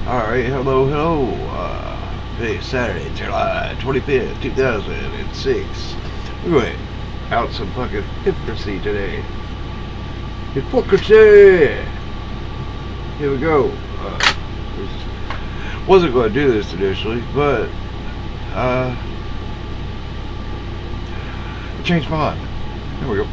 Alright, hello. Today is Saturday, July 25th, 2006. We're going out some fucking hypocrisy today. Hypocrisy! Here we go. Wasn't going to do this initially, but changed my mind. Here we go.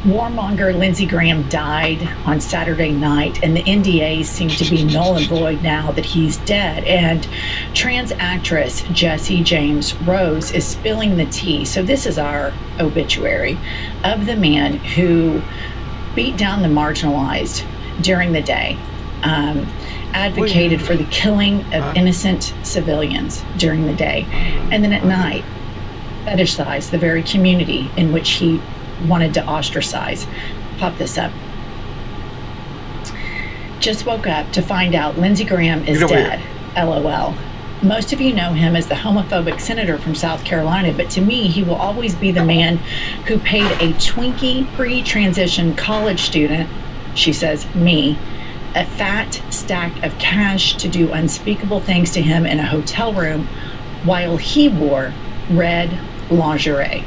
Warmonger Lindsey Graham died on Saturday night, and the NDAs seem to be null and void now that he's dead. And trans actress Jesse James Rose is spilling the tea. So this is our obituary of the man who beat down the marginalized during the day, advocated for the killing of innocent civilians during the day, and then at night fetishized the very community in which he wanted to ostracize. Pop this up. Just woke up to find out Lindsey Graham is dead. LOL. Most of you know him as the homophobic senator from South Carolina, but to me, he will always be the man who paid a Twinkie pre-transition college student, she says me, a fat stack of cash to do unspeakable things to him in a hotel room while he wore red lingerie.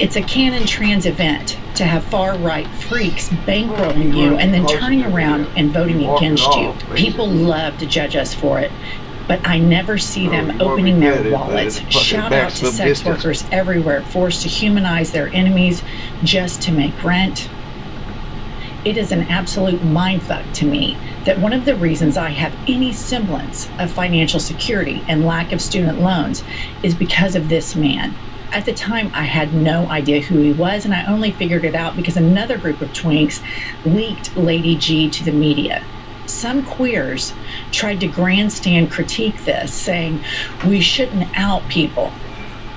It's a canon trans event to have far-right freaks bankrolling you and then turning around and voting against you. People love to judge us for it, but I never see them opening their wallets. Shout out to sex workers everywhere, forced to humanize their enemies just to make rent. It is an absolute mindfuck to me that one of the reasons I have any semblance of financial security and lack of student loans is because of this man. At the time, I had no idea who he was, and I only figured it out because another group of twinks leaked Lady G to the media. Some queers tried to grandstand critique this, saying we shouldn't out people.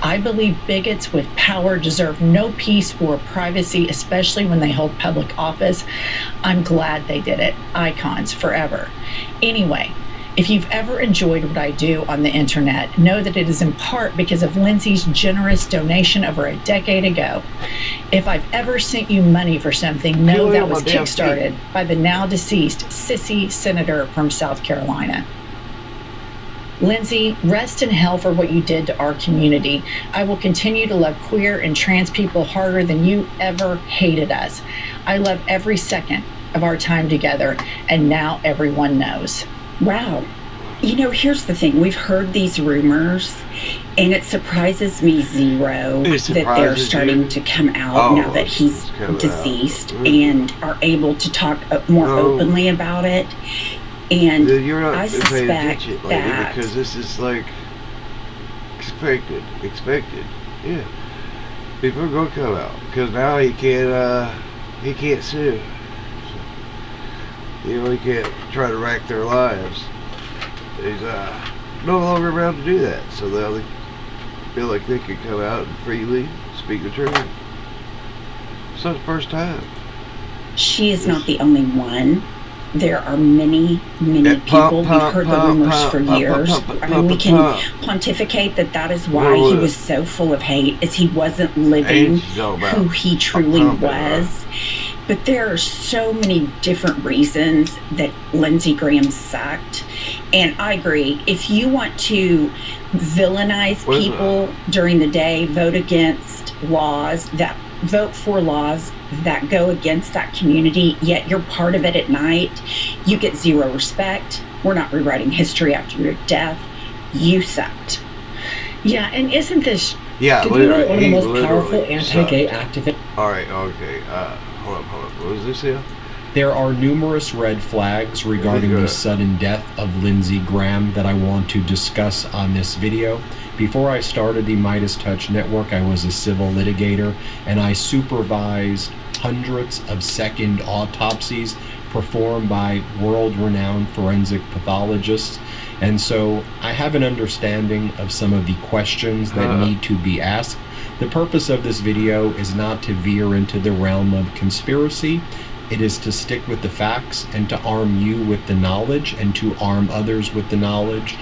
I believe bigots with power deserve no peace or privacy, especially when they hold public office. I'm glad they did it. Icons forever. Anyway, if you've ever enjoyed what I do on the internet, know that it is in part because of Lindsey's generous donation over a decade ago. If I've ever sent you money for something, know that was kickstarted by the now deceased sissy senator from South Carolina. Lindsey, rest in hell for what you did to our community. I will continue to love queer and trans people harder than you ever hated us. I love every second of our time together, and now everyone knows. Wow. You know, here's the thing. We've heard these rumors, and it surprises me zero that they're starting to come out now that he's deceased and are able to talk more openly about it. And I suspect that because this is like expected. Yeah, people are gonna come out because now he can't sue. He can't try to rack their lives. He's no longer around to do that, so they feel like they can come out and freely speak the truth. It's not the first time. She is not the only one. There are many people. We've heard the rumors for years. I mean, we can pontificate that is why he was so full of hate, is he wasn't living who he truly was. But there are so many different reasons that Lindsey Graham sucked. And I agree, if you want to villainize people during the day, vote for laws that go against that community, yet you're part of it at night, you get zero respect. We're not rewriting history after your death. You sucked. Yeah, and isn't this... Yeah, did you know one of the most powerful anti-gay activists... Alright, okay, hold up. What was this here? There are numerous red flags regarding the sudden death of Lindsey Graham that I want to discuss on this video. Before I started the Midas Touch Network, I was a civil litigator, and I supervised hundreds of second autopsies performed by world-renowned forensic pathologists. And so I have an understanding of some of the questions that need to be asked. The purpose of this video is not to veer into the realm of conspiracy. It is to stick with the facts and to arm you with the knowledge and to arm others with the knowledge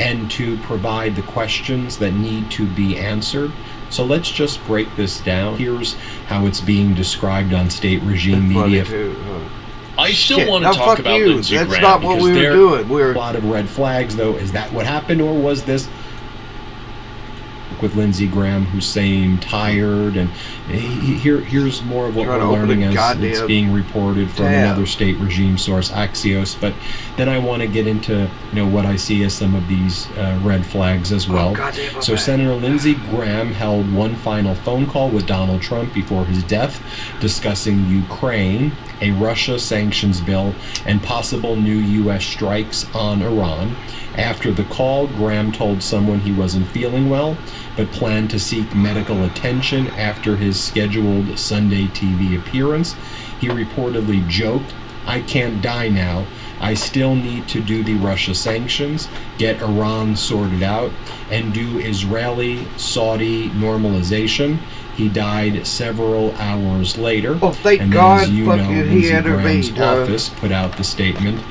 and to provide the questions that need to be answered. So let's just break this down. Here's how it's being described on state regime media. I still Shit. want Now, to talk fuck about you. Lindsey That's Graham not what because we were there doing. We A were. lot of red flags, though. Is that what happened, or was this with Lindsey Graham, who's saying tired? And here's more of what Trying we're to open learning a as goddamn it's being reported from tab. another state regime source, Axios. But then I want to get into what I see as some of these red flags as well. Oh, goddamn, So Senator Lindsey Graham held one final phone call with Donald Trump before his death, discussing Ukraine, a Russia sanctions bill, and possible new U.S. strikes on Iran. After the call, Graham told someone he wasn't feeling well, but planned to seek medical attention after his scheduled Sunday TV appearance. He reportedly joked, "I can't die now. I still need to do the Russia sanctions, get Iran sorted out, and do Israeli-Saudi normalization." He died several hours later. Oh, thank and then, God, as you fucking know, he Lindsey Graham's intervened, office put out the statement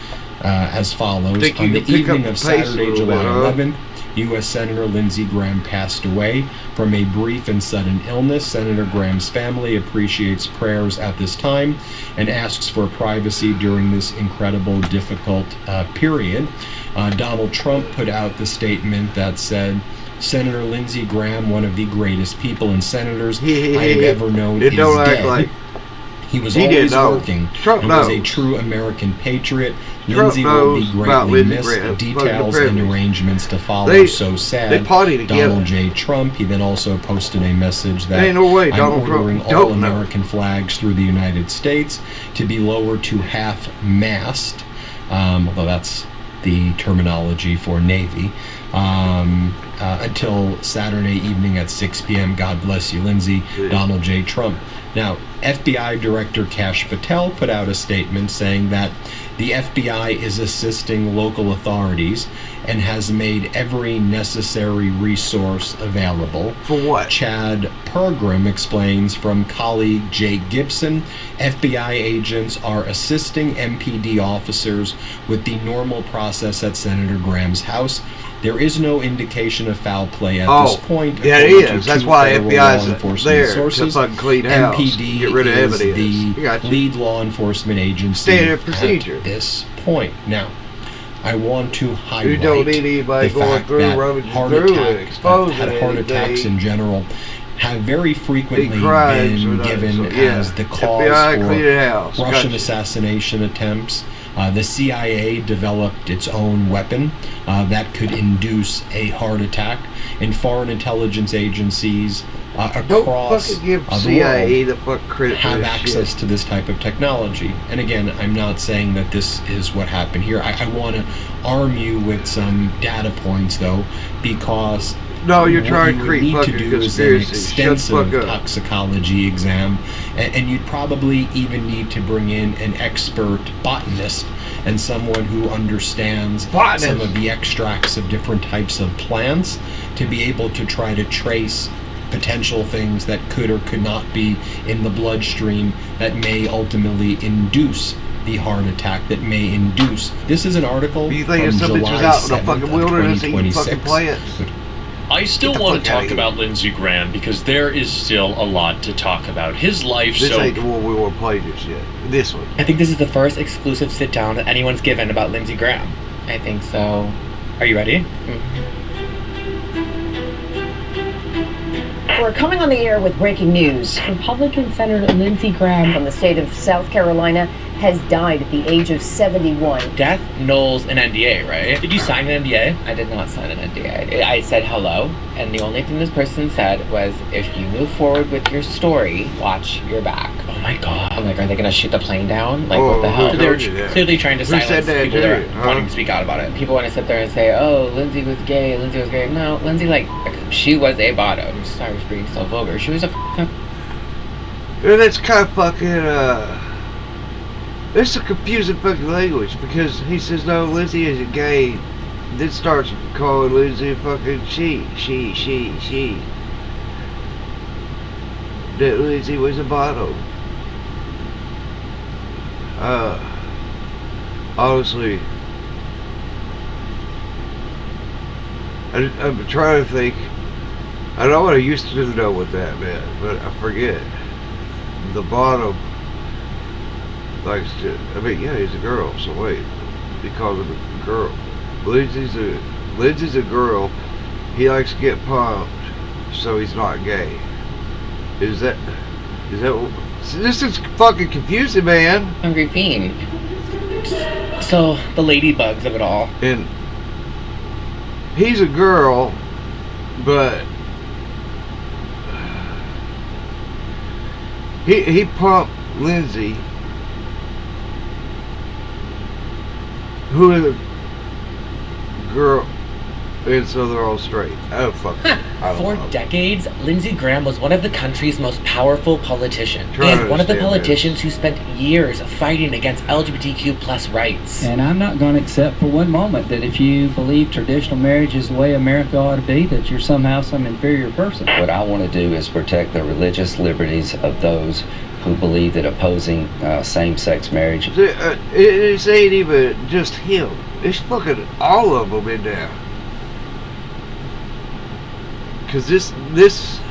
as follows. Think you On the can pick up evening the of pace a Saturday, little July bit, huh? 11th, U.S. Senator Lindsey Graham passed away from a brief and sudden illness. Senator Graham's family appreciates prayers at this time and asks for privacy during this incredible, difficult period. Donald Trump put out the statement that said, "Senator Lindsey Graham, one of the greatest people and senators I have ever known, is Don't act dead. like He was he always didn't know. working Trump and was a knows. true American patriot. Trump Lindsey will be knows about greatly Lindsey missed. Graham, Details fucking and privilege. arrangements to follow. They- So sad." They party together. Donald J. Trump. He then also posted a message that Ain't no way I'm Donald Trump ordering all don't know. American flags through the United States to be lowered to half-mast, although that's the terminology for Navy, until Saturday evening at 6 p.m. God bless you, Lindsey. Yeah. Donald J. Trump. Now, FBI Director Kash Patel put out a statement saying that the FBI is assisting local authorities and has made every necessary resource available. For what? Chad Pergram explains from colleague Jake Gibson, FBI agents are assisting MPD officers with the normal process at Senator Graham's house. There is no indication of foul play at this point. Yeah, it according to is. That's two why federal FBI law is enforcement there to sources. fucking clean house, MPD get rid of is evidence. the Gotcha. lead law enforcement agency Standard procedure. at this point. Now, I want to highlight You don't need anybody the going fact through, that rummaging heart through, attack, and exposing heart attacks anything. in general have very frequently Big crimes been or not. given So, yeah. as the cause FBI for clean house. Russian Gotcha. assassination attempts. The CIA developed its own weapon that could induce a heart attack, and foreign intelligence agencies Don't across fucking give the CIA world the fuck credit for have this access shit. to this type of technology. And again, I'm not saying that this is what happened here. I want to arm you with some data points, though, because No, you're what trying you to would create need to fucking do is an conspiracy. Shut the extensive fuck up. toxicology exam, and you'd probably even need to bring in an expert botanist and someone who understands Botanist. some of the extracts of different types of plants to be able to try to trace potential things that could or could not be in the bloodstream that may ultimately induce the heart attack, that may induce. This is an article You think from if some bitch was July out in the 7th fucking of wilderness eating 2026. fucking plants? I still Get the want fuck to outta talk here. about Lindsey Graham because there is still a lot to talk about. His life, This so ain't the one we want to play this yet. This one. I think this is the first exclusive sit down that anyone's given about Lindsey Graham. I think so. Are you ready? We're coming on the air with breaking news. Republican Senator Lindsey Graham from the state of South Carolina has died at the age of 71. Death nulls an NDA, right? Did you sign an NDA? I did not sign an NDA. I said hello, and the only thing this person said was, if you move forward with your story, watch your back. Oh my god. I'm like, are they going to shoot the plane down? Like, Oh, what the who hell? told They're you that? clearly trying to Who said silence that people to that you, are huh? wanting to speak out about it. People want to sit there and say, oh, Lindsay was gay, Lindsay was gay. No, Lindsay, like, she was a bottom. I'm sorry for being so vulgar. She was a And it's kind of fucking, it's a confusing fucking language because he says, no, Lindsay isn't gay. Then starts calling Lindsay a fucking she. That Lindsay was a bottom. Honestly, I'm trying to think. I know what I used to know what that meant, but I forget. The bottom. likes to. I mean, yeah, he's a girl. So wait, he calls him a girl. Lindsay's a girl. He likes to get pumped, so he's not gay. Is that? See, this is fucking confusing, man. Hungry fiend. So the ladybugs of it all. And he's a girl, but he pumped Lindsay, who is a girl, and so they're all straight. Oh, fuck. For decades, Lindsey Graham was one of the country's most powerful politicians. Try to And one of the understand politicians who spent years fighting against LGBTQ plus rights. And I'm not going to accept for one moment that if you believe traditional marriage is the way America ought to be, that you're somehow some inferior person. What I want to do is protect the religious liberties of those who believe that opposing same-sex marriage. It ain't even just him. It's fucking all of them in there. Because this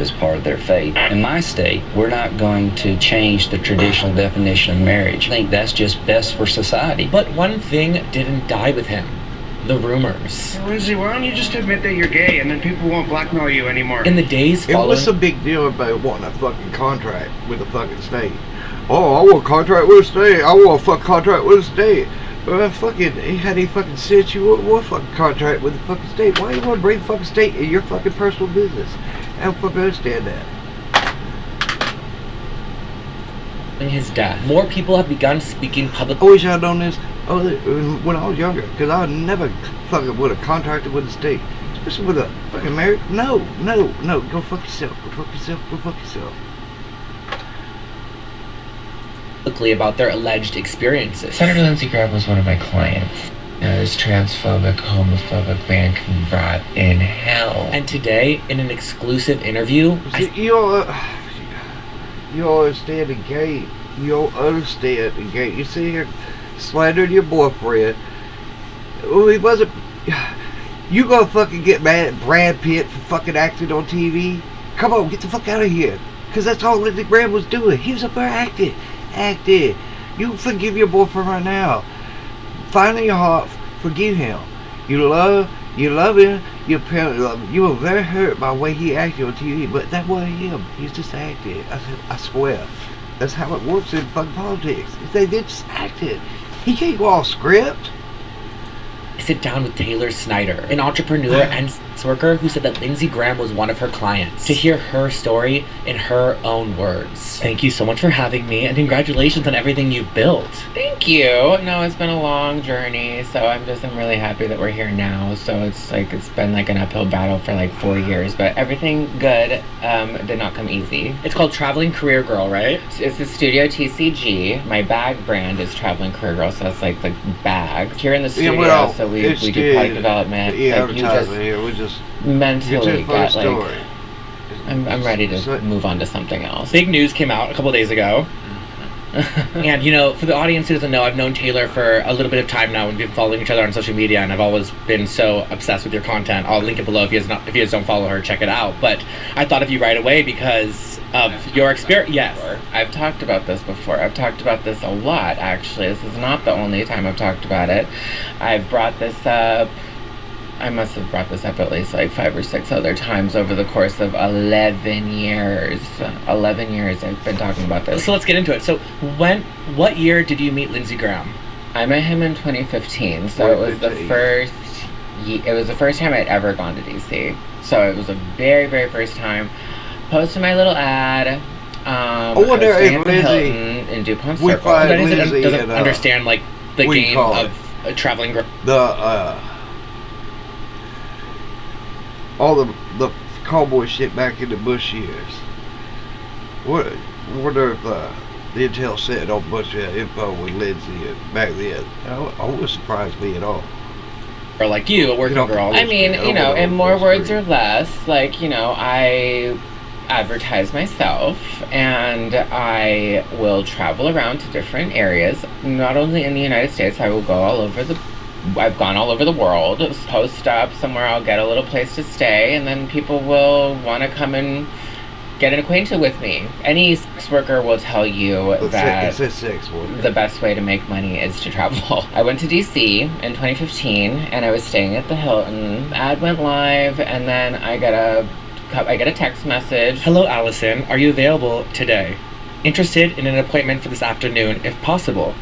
is part of their faith. In my state, we're not going to change the traditional definition of marriage. I think that's just best for society. But one thing didn't die with him. The rumors. Hey, Lindsay, why don't you just admit that you're gay and then people won't blackmail you anymore? In the days following... What's the big deal about wanting a fucking contract with a fucking state? Oh, I want a contract with a state. I want a fucking contract with a state. But fucking, had he fucking said you want a fucking contract with the fucking state? Why do you want to bring the fucking state in your fucking personal business? I don't fucking understand that. In his death, more people have begun speaking publicly. I wish I'd known this when I was younger, because I never fucking would have contracted with the state. Especially with a fucking marriage. No. Go fuck yourself. Go fuck yourself. About their alleged experiences. Senator Lindsey Graham was one of my clients. This transphobic, homophobic man can rot in hell. And today, in an exclusive interview, You understand the gay. You don't understand the gay. You see here slandering your boyfriend. Oh, he wasn't. You gonna fucking get mad at Brad Pitt for fucking acting on TV? Come on, get the fuck out of here. Because that's all Lindsey Graham was doing. He was up there acting. You forgive your boyfriend right now. Find in your heart, forgive him. You love him. You apparently love him. You were very hurt by the way he acted on TV, but that wasn't him. He's just acting. I swear. That's how it works in fucking politics. They just acted. He can't go off script. I sit down with Taylor Snyder, an entrepreneur and sex worker who said that Lindsey Graham was one of her clients, to hear her story in her own words. Thank you so much for having me, and congratulations on everything you've built. Thank you. No, it's been a long journey, so I'm really happy that we're here now. So it's been like an uphill battle for like 4 years, but everything good did not come easy. It's called Traveling Career Girl, right? It's the Studio TCG. My bag brand is Traveling Career Girl, so it's like the bag. Here in the studio, so we do product development. Yeah, like, you just mentally get like... I'm ready to move on to something else. Big news came out a couple days ago. And for the audience who doesn't know, I've known Taylor for a little bit of time now. We've been following each other on social media, and I've always been so obsessed with your content. I'll link it below if you guys don't follow her, check it out. But I thought of you right away because of your experience. Yes, I've talked about this before. I've talked about this a lot, actually. This is not the only time I've talked about it. I've brought this up. I must have brought this up at least like 5 or 6 other times over the course of 11 years. 11 years I've been talking about this. So let's get into it. So what year did you meet Lindsey Graham? I met him in 2015. So it was the first time I'd ever gone to DC. So it was a very, very first time. Posted my little ad. I was staying at the Hilton in DuPont Circle. Doesn't understand like the game of traveling. All the callboy shit back in the Bush years. Wonder if the intel said a bunch of info with Lindsay back then. It wouldn't surprise me at all. Or like you, a working girl. I mean, in more words or less, like, I advertise myself, and I will travel around to different areas, not only in the United States. I've gone all over the world, post up somewhere, I'll get a little place to stay, and then people will want to come and Get acquainted with me. Any sex worker will tell you that it's a sex worker. The best way to make money is to travel. I went to DC in 2015 and I was staying at the Hilton. Ad went live and then I get a text message. Hello, Allison. Are you available today? Interested in an appointment for this afternoon, if possible?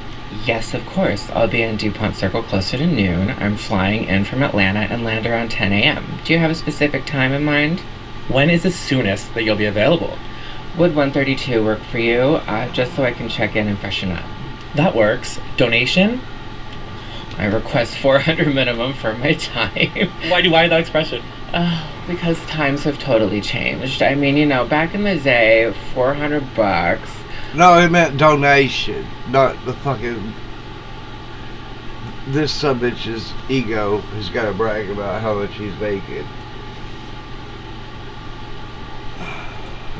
Yes, of course. I'll be in DuPont Circle closer to noon. I'm flying in from Atlanta and land around 10 a.m. Do you have a specific time in mind? When is the soonest that you'll be available? Would 1:32 work for you? Just so I can check in and freshen up. That works. Donation? I request $400 minimum for my time. Why that expression? Because times have totally changed. I mean, back in the day, $400. No, it meant donation, not the fucking... This subbitch's ego has got to brag about how much he's making.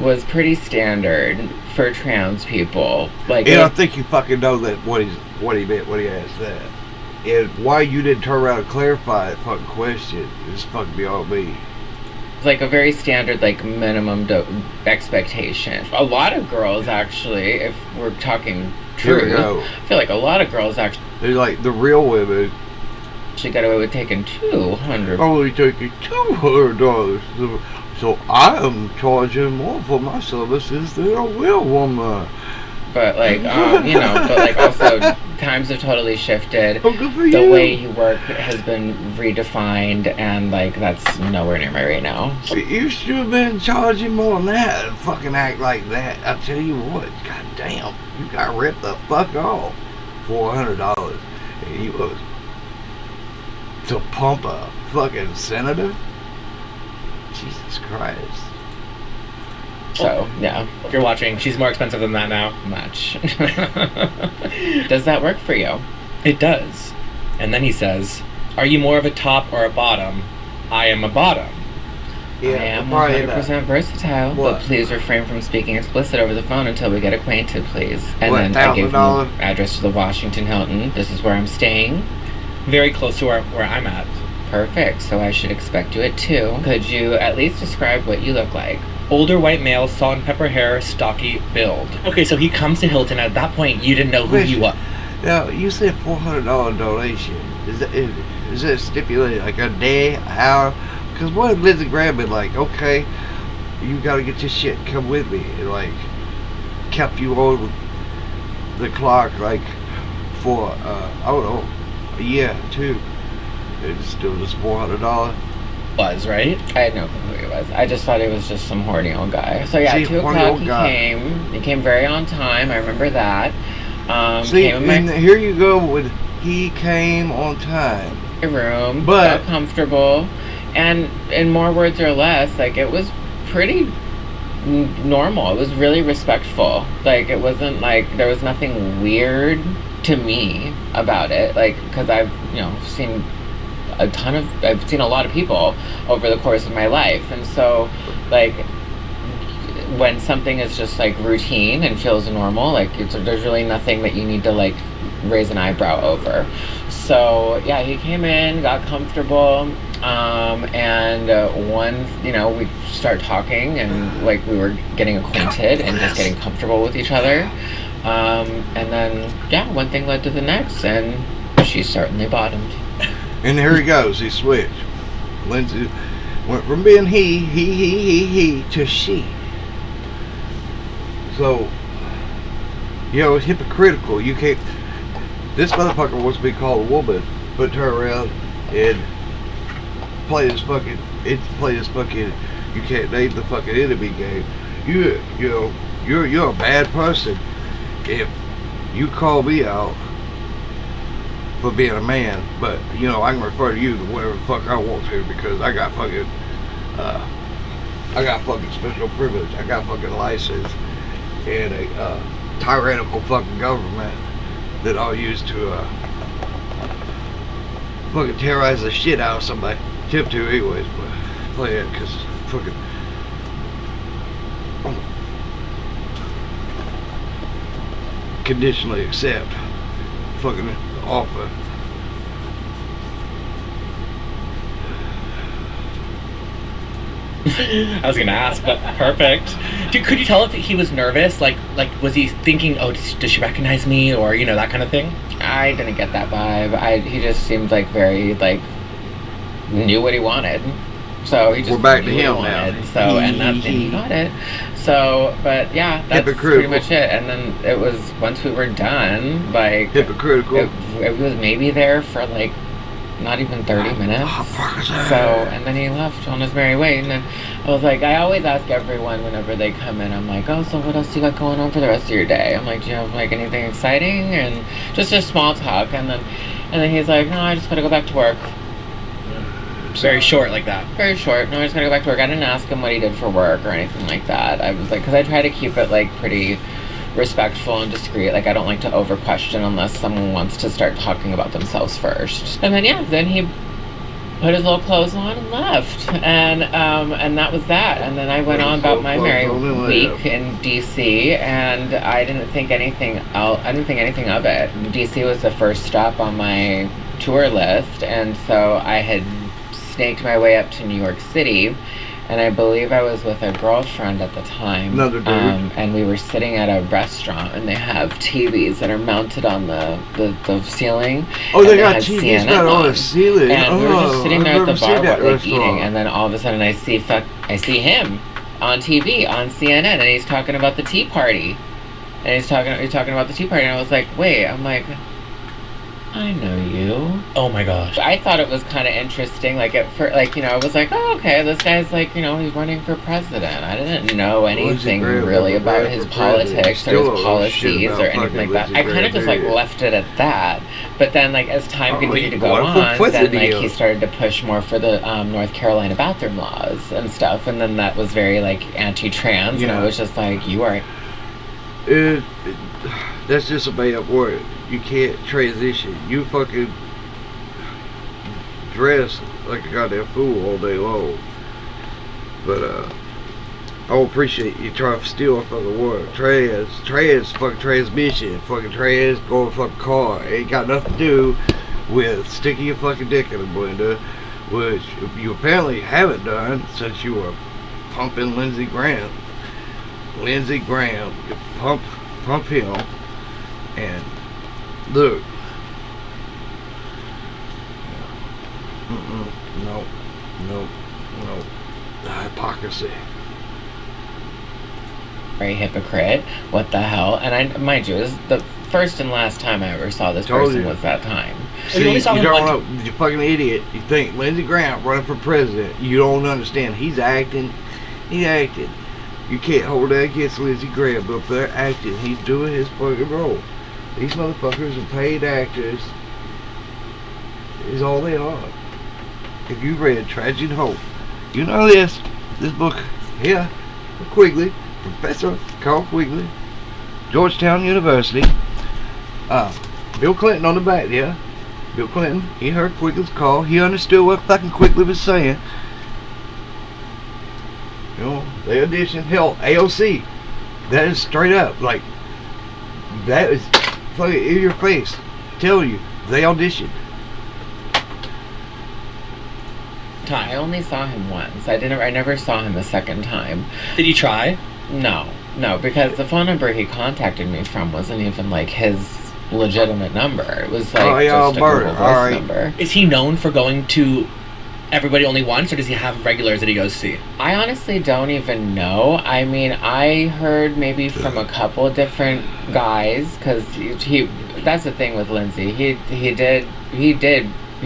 Was pretty standard for trans people. Like, and I think you fucking know that what he meant when he asked that. And why you didn't turn around and clarify that fucking question is fucking beyond me. It's like a very standard, like, minimum expectation. A lot of girls, actually, if we're talking true, I feel like a lot of girls actually... They're like the real women. She got away with taking $200. Only taking $200. So I am charging more for my services than a real woman. But like, but like also times have totally shifted. Oh, good for the you. way you work has been redefined, and like that's nowhere near me right now. You should have been charging more than that and fucking act like that. I tell you what, goddamn, you got ripped the fuck off. $400, and you was to pump a fucking senator. Jesus Christ. So, yeah. If you're watching, she's more expensive than that now. Much. Does that work for you? It does. And then he says, are you more of a top or a bottom? I am a bottom. Yeah, I am 100% versatile, but please refrain from speaking explicit over the phone until we get acquainted, please. And then I gave him the address to the Washington Hilton. This is where I'm staying. Very close to where I'm at. Perfect, so I should expect you at 2. Could you at least describe what you look like? Older white male, salt and pepper hair, stocky build. Okay, so he comes to Hilton. At that point, you didn't know who he was. Now, you said $400 donation. Is that stipulated like a day, an hour? Because what if Lindsey Graham been like, okay, you gotta get your shit, come with me, and like kept you on the clock like for I don't know, a year, 2. It's still just $400. Was, right? I had no clue who he was. I just thought he was just some horny old guy. So yeah, 2 o'clock he came. He came very on time. I remember that. Here you go with he came on time. My room, but got comfortable, and in more words or less, like it was pretty normal. It was really respectful. Like it wasn't like there was nothing weird to me about it. Like because I've seen I've seen a lot of people over the course of my life, and so like when something is just like routine and feels normal, like there's really nothing that you need to like raise an eyebrow over. So yeah, he came in, got comfortable, and we start talking and like we were getting acquainted and just getting comfortable with each other, and then yeah, one thing led to the next, and she certainly bottomed. And here he goes. He switched. Lindsay went from being he to she. So, it's hypocritical. You can't. This motherfucker wants to be called a woman, but turn around and play this fucking. You can't name the fucking enemy game. You're a bad person if you call me out for being a man, but I can refer to you to whatever the fuck I want to because I got fucking special privilege. I got fucking license and a tyrannical fucking government that I'll use to fucking terrorize the shit out of somebody. Tip to anyways, but play it because fucking conditionally accept fucking offer. I was gonna ask, but perfect. Could you tell if he was nervous? Like was he thinking, oh, does she recognize me, or that kind of thing? I didn't get that vibe. He just seemed like very knew what he wanted. So he just we're back to him now. So and he got it. So, but yeah, that's pretty much it. And then it was once we were done, hypocritical. It was maybe there for not even 30 minutes. So, and then he left on his merry way. And then I was like, I always ask everyone whenever they come in, I'm like, oh, so what else you got going on for the rest of your day? I'm like, do you have anything exciting? And just a small talk. And then he's like, no, I just gotta go back to work. Very short like that. Very short. No, I just gotta go back to work. I didn't ask him what he did for work or anything like that. I was like, because I try to keep it pretty respectful and discreet. I don't like to over question unless someone wants to start talking about themselves first. And then he put his little clothes on and left, and that was that. And then I went on about my merry week in DC, and I didn't think anything else. I didn't think anything of it. DC was the first stop on my tour list, and so I had snaked my way up to New York City. And I believe I was with a girlfriend at the time. Another dude. And we were sitting at a restaurant, and they have TVs that are mounted on the ceiling. Oh, they got TVs mounted on the ceiling. And we were just sitting there at the bar, eating, and then all of a sudden I see him on TV on CNN, and he's talking about the Tea Party, and he's talking about the Tea Party, and I was like, wait, I'm like, I know you. Oh my gosh. I thought it was kind of interesting. I was like, oh, okay, this guy's he's running for president. I didn't know anything really about his politics or his policies or anything like that. I kind of just left it at that. But then as time continued to go on, then he started to push more for the North Carolina bathroom laws and stuff. And then that was very anti-trans, and I was just like, you are. That's just a bad word. You can't transition. You fucking dress like a goddamn fool all day long. But I don't appreciate you trying to steal a fucking word. Trans, fucking transmission, fucking trans, going fucking car. It ain't got nothing to do with sticking your fucking dick in a blender, which you apparently haven't done since you were pumping Lindsey Graham. Lindsey Graham, you pump him. And look, no, the hypocrisy. Very hypocrite. What the hell? And mind you, this is the first and last time I ever saw this person was that time. See, you don't know, you fucking idiot. You think Lindsey Graham running for president? You don't understand. He's acting. He acted. You can't hold that against Lindsey Graham, but if they're acting, he's doing his fucking role. These motherfuckers are paid actors. Is all they are. If you read Tragic Hope, you know this book here, Quigley, Professor Carl Quigley, Georgetown University. Bill Clinton on the back there. Bill Clinton, he heard Quigley's call. He understood what fucking Quigley was saying. You know, they auditioned. Hell, AOC. That is straight up. That is fucking in your face. Tell you, they auditioned. I only saw him once. I never saw him a second time. Did he try? No, because the phone number he contacted me from wasn't even his legitimate number. It was just a Google Voice number. Is he known for going to Everybody Only Once, or does he have regulars that he goes see? I honestly don't even know. I mean, I heard maybe from a couple of different guys, because that's the thing with Lindsey. He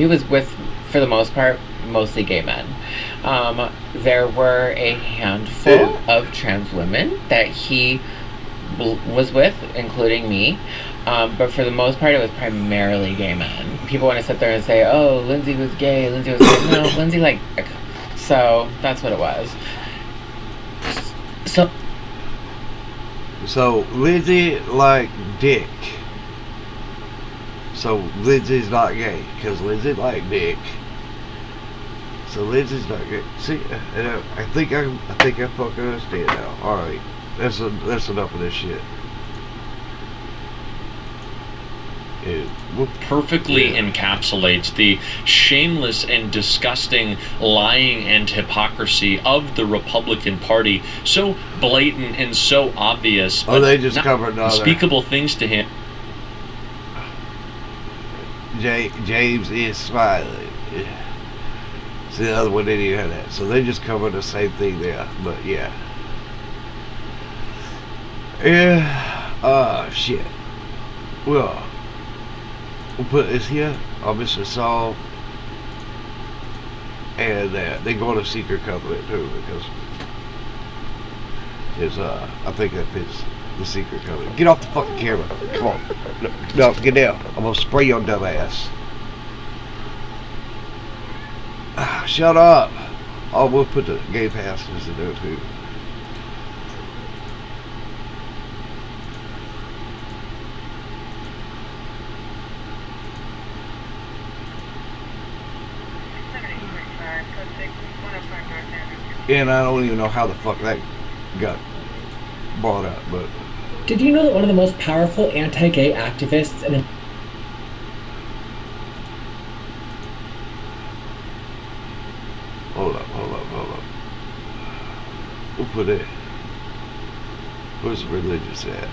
was with, for the most part, mostly gay men. There were a handful of trans women that he was with, including me. But for the most part, it was primarily gay men. People want to sit there and say, oh, Lindsey was gay, no, Lindsey liked dick. So that's what it was. So Lindsey liked dick. So Lindsey's not gay, because Lindsey liked dick. So Lindsey's not gay. See, I think I fucking understand now. Alright, that's enough of this shit. perfectly encapsulates the shameless and disgusting lying and hypocrisy of the Republican Party. So blatant and so obvious. Oh, they just covered unspeakable things to him. James is smiling. See, the other one didn't even have that. So they just covered the same thing there. But yeah. Yeah. Shit. Well, we'll put this here on Mr. Saul. And they go on a secret covenant too, because it's I think that fits the secret covenant. Get off the fucking camera. Come on. No, get down. I'm gonna spray your dumb ass. Shut up. Oh, we'll put the gay passages in there too. And I don't even know how the fuck that got brought up, but... Did you know that one of the most powerful anti-gay activists and... Hold up. We'll put it... Where's the religious at?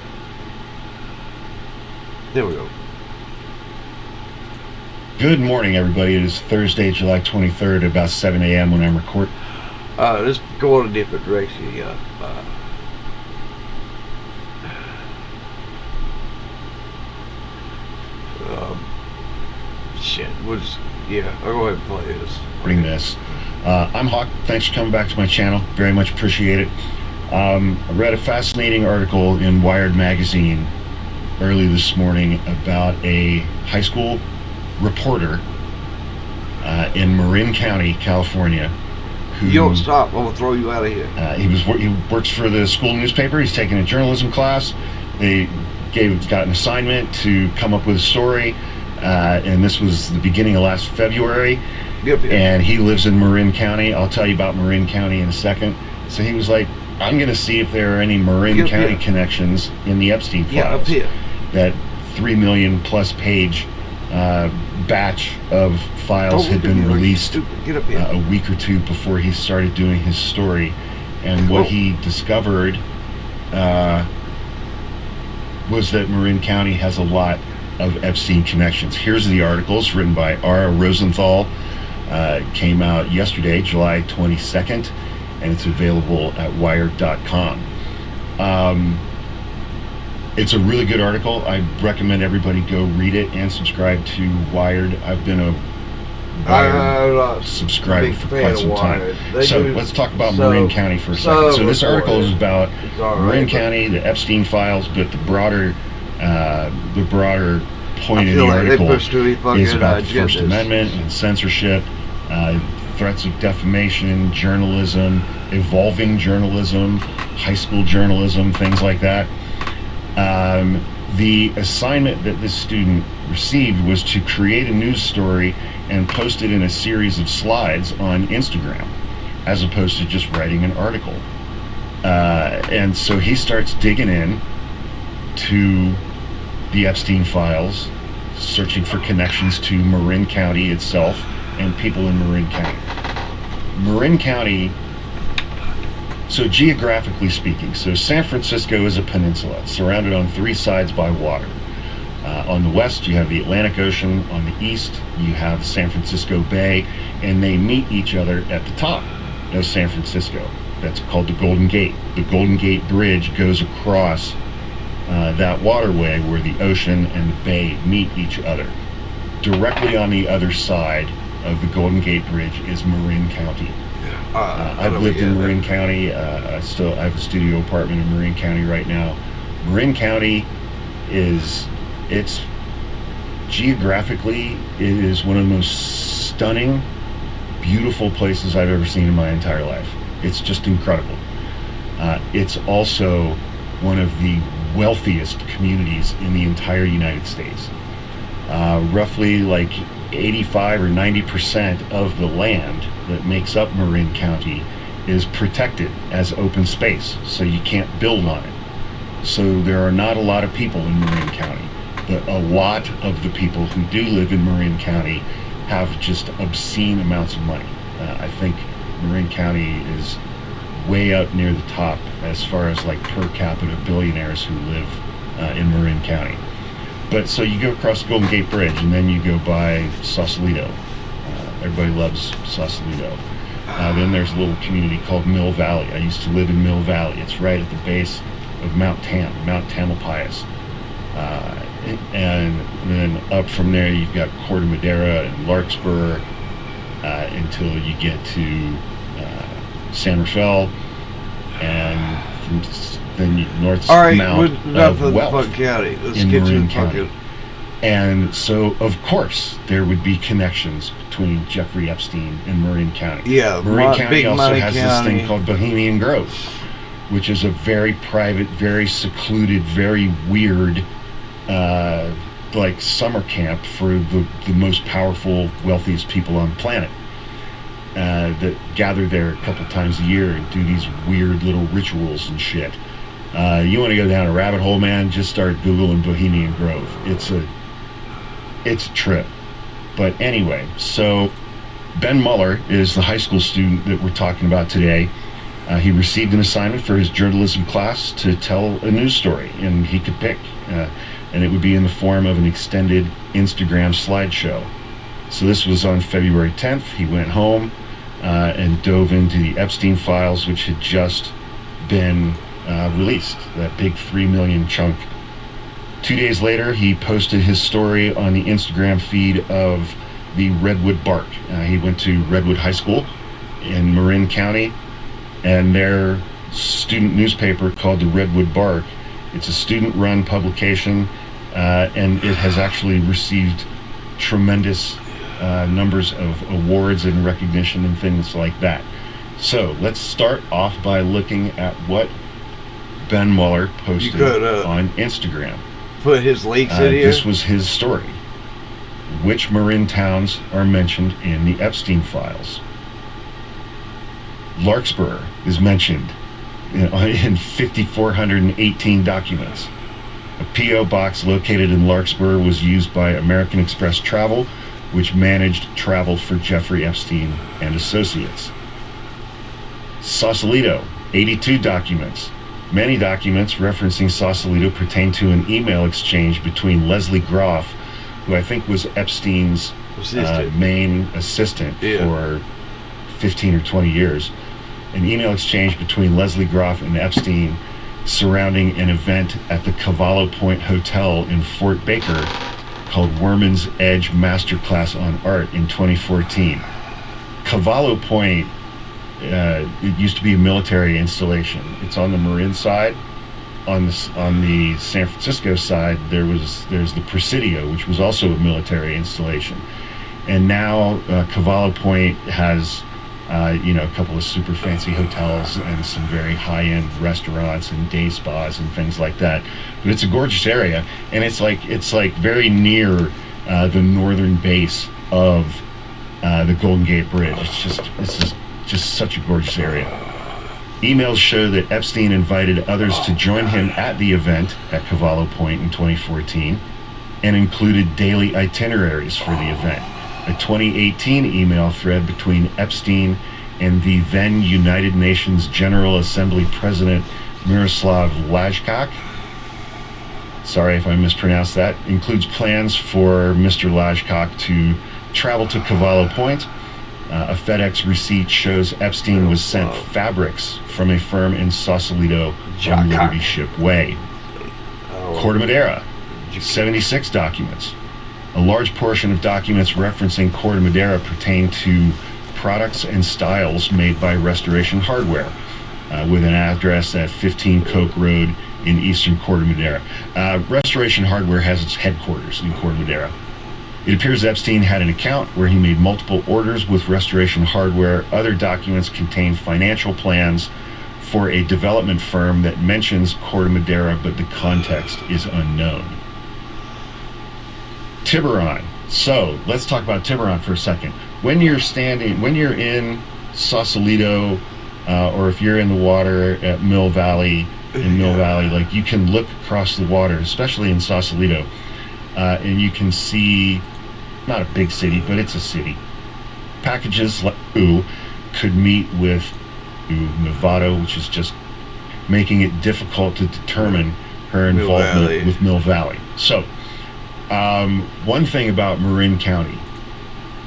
There we go. Good morning, everybody. It is Thursday, July 23rd, about 7 a.m. when I'm recording. Let's go in a different direction here. Shit. I'll go ahead and play this. Bring this. I'm Hawk. Thanks for coming back to my channel. Very much appreciate it. I read a fascinating article in Wired magazine early this morning about a high school reporter in Marin County, California. You don't stop. I'm gonna throw you out of here. He works for the school newspaper. He's taking a journalism class. They got an assignment to come up with a story, and this was the beginning of last February. Yep. And he lives in Marin County. I'll tell you about Marin County in a second. So he was like, I'm going to see if there are any Marin County connections in the Epstein files. Yeah, up here. That 3 million plus page batch of files had been released a week or two before he started doing his story. And what he discovered was that Marin County has a lot of Epstein connections. Here's the article. It's written by R. Rosenthal. It came out yesterday, July 22nd, and it's available at wired.com. It's a really good article. I recommend everybody go read it and subscribe to Wired. I've been a Wired subscriber for quite some time. So let's talk about Marin County for a second. So this article is about Marin County, the Epstein files, but the broader point in the article is about the First Amendment and censorship, threats of defamation, journalism, evolving journalism, high school journalism, things like that. The assignment that this student received was to create a news story and post it in a series of slides on Instagram, as opposed to just writing an article. And so he starts digging in to the Epstein files, searching for connections to Marin County itself and people in Marin County. Marin County, so geographically speaking, so San Francisco is a peninsula. It's surrounded on 3 sides by water. On the west, you have the Atlantic Ocean. On the east, you have San Francisco Bay, and they meet each other at the top of San Francisco. That's called the Golden Gate. The Golden Gate Bridge goes across that waterway where the ocean and the bay meet each other. Directly on the other side of the Golden Gate Bridge is Marin County. I've lived in Marin County. I have a studio apartment in Marin County right now. Marin County it's geographically, it is one of the most stunning, beautiful places I've ever seen in my entire life. It's just incredible. It's also one of the wealthiest communities in the entire United States. Roughly like 85 or 90% of the land that makes up Marin County is protected as open space, so you can't build on it. So there are not a lot of people in Marin County. a lot of the people who do live in Marin County have just obscene amounts of money. I think Marin County is way up near the top as far as like per capita billionaires who live in Marin County. But so you go across the Golden Gate Bridge and then you go by Sausalito. Everybody loves Sausalito. Then there's a little community called Mill Valley. I used to live in Mill Valley. It's right at the base of Mount Tamalpais. And then up from there you've got Corte Madera and Larkspur until you get to San Rafael, and then you north amount of Wealth County. Let's in get Marin to County. And so, of course, there would be connections between Jeffrey Epstein and Marin County. Yeah, Marin County Big also Money has County. this thing called Bohemian Grove, which is a very private, very secluded, very weird, like summer camp for the most powerful, wealthiest people on the planet. That gather there a couple times a year and do these weird little rituals and shit. You want to go down a rabbit hole, man? Just start Googling Bohemian Grove. It's a trip. But anyway, so Ben Muller is the high school student that we're talking about today. He received an assignment for his journalism class to tell a news story, and he could pick. And it would be in the form of an extended Instagram slideshow. So this was on February 10th. He went home and dove into the Epstein files, which had just been released, that big 3 million chunk. 2 days later, he posted his story on the Instagram feed of the Redwood Bark. He went to Redwood High School in Marin County, and their student newspaper called the Redwood Bark. It's a student-run publication, and it has actually received tremendous numbers of awards and recognition and things like that. So let's start off by looking at what Ben Muller posted on Instagram. Put his links in here. This was his story. Which Marin towns are mentioned in the Epstein files? Larkspur is mentioned in 5,418 documents. A P.O. box located in Larkspur was used by American Express Travel, which managed travel for Jeffrey Epstein and associates. Sausalito, 82 documents. Many documents referencing Sausalito pertain to an email exchange between Leslie Groff, who I think was Epstein's main assistant for 15 or 20 years. An email exchange between Leslie Groff and Epstein surrounding an event at the Cavallo Point Hotel in Fort Baker called Worman's Edge Masterclass on Art in 2014. Cavallo Point, it used to be a military installation. It's on the Marin side. On the San Francisco side, there's the Presidio, which was also a military installation. And now Cavallo Point has a couple of super fancy hotels and some very high-end restaurants and day spas and things like that. But it's a gorgeous area, and it's like very near the northern base of the Golden Gate Bridge. It's just such a gorgeous area. Emails show that Epstein invited others to join him at the event at Cavallo Point in 2014 and included daily itineraries for the event. A 2018 email thread between Epstein and the then United Nations General Assembly President Miroslav Lajčák, sorry if I mispronounced that, includes plans for Mr. Lajčák to travel to Cavallo Point. A FedEx receipt shows Epstein was sent fabrics from a firm in Sausalito on Liberty Ship Way. Corte Madera, 76 documents. A large portion of documents referencing Corte Madera pertain to products and styles made by Restoration Hardware, with an address at 15 Coke Road in eastern Corte Madera. Restoration Hardware has its headquarters in Corte Madera. It appears Epstein had an account where he made multiple orders with Restoration Hardware. Other documents contain financial plans for a development firm that mentions Corte Madera, but the context is unknown. Tiburon. So let's talk about Tiburon for a second. When you're in Sausalito, or if you're in the water at Mill Valley, like you can look across the water, especially in Sausalito. and you can see, not a big city, but it's a city. Packages like who could meet with Nevada, which is just making it difficult to determine her involvement with Mill Valley. So, one thing about Marin County,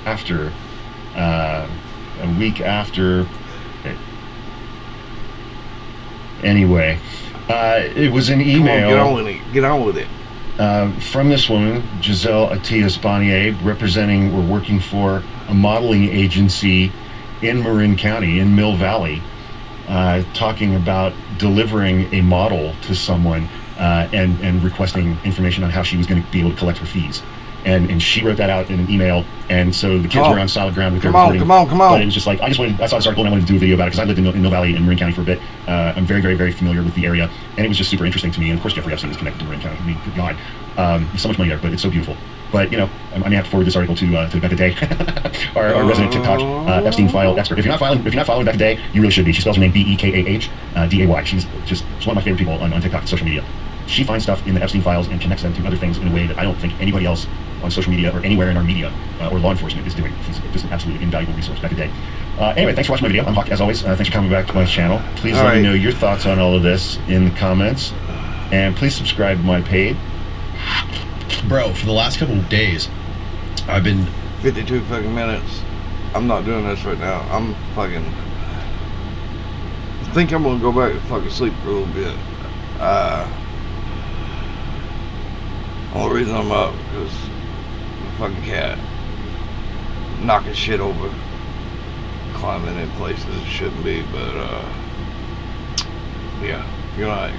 after a week after, anyway, it was an email. Get on with it. From this woman, Giselle Atias Bonnier, representing or working for a modeling agency in Marin County, in Mill Valley, talking about delivering a model to someone and requesting information on how she was going to be able to collect her fees. And she wrote that out in an email, and so the kids were on solid ground with their reporting. Come on. But it was just like, I saw this article and I wanted to do a video about it because I lived in Mill Valley and Marin County for a bit. I'm very, very, very familiar with the area, and it was just super interesting to me. And of course, Jeffrey Epstein is connected to Marin County. I mean, good God, there's so much money there, but it's so beautiful. But you know, I may have to forward this article to Becca Day, our resident TikTok Epstein file expert. If you're not following Becca Day, you really should be. She spells her name Bekah-Day. She's one of my favorite people on TikTok and social media. She finds stuff in the Epstein files and connects them to other things in a way that I don't think anybody else on social media or anywhere in our media or law enforcement is doing. She's just an absolutely invaluable resource. Becca Day. Anyway, thanks for watching my video. I'm Hawk, as always. Thanks for coming back to my channel. Please let me know your thoughts on all of this in the comments, and please subscribe to my page. Bro, for the last couple of days, I've been 52 fucking minutes. I'm not doing this right now. I'm fucking. I think I'm gonna go back and fucking sleep for a little bit. Only reason I'm up is the fucking cat knocking shit over, climbing in places it shouldn't be. But yeah, good night.